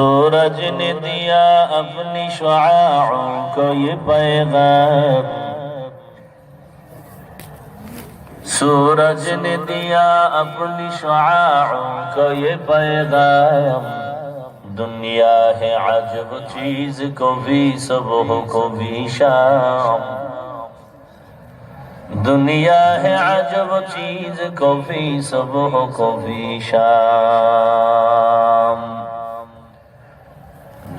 सूरज ने दिया अपनी शुआओं को ये पैगाम, सूरज ने दिया अपनी शुआओं को ये पैगाम। दुनिया है अजब चीज, कभी सुबह कभी शाम। दुनिया है अजब चीज, कभी सुबह कभी शाम।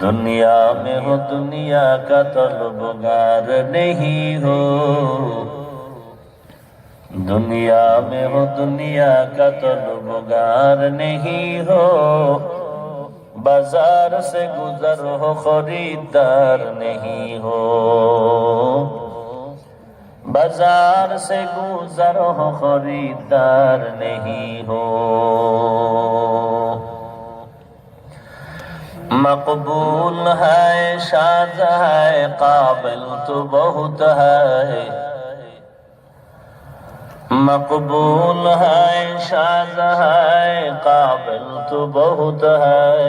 दुनिया में हो दुनिया का तलबगार नहीं हो, दुनिया में हो दुनिया का तलबगार नहीं हो। बाजार से गुजर हो खरीदार नहीं हो, बाजार से गुजर हो खरीदार नहीं हो। मकबूल है शाद है काबिल तो बहुत है, मकबूल है शाद है काबिल तो बहुत है।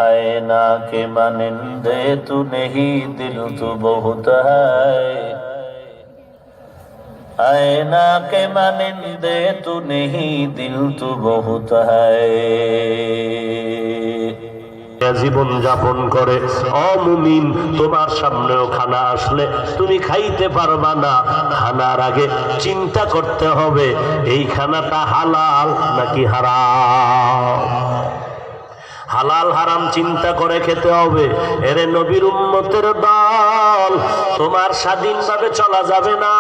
ऐना के मानिंदे तू नहीं दिल तो बहुत है, ऐना के मानिंदे तू नहीं दिल तो बहुत है। জীবন যাপন করে অমুমিন, তোমার সামনেও খানা আসলে তুমি খাইতে পারবা না। খানার আগে চিন্তা করতে হবে এই খানাটা হালাল নাকি হারাম। হালাল হারাম চিন্তা করে খেতে হবে। এরে নবীর উম্মতের দল, তোমার স্বাধীনভাবে চলা যাবে না।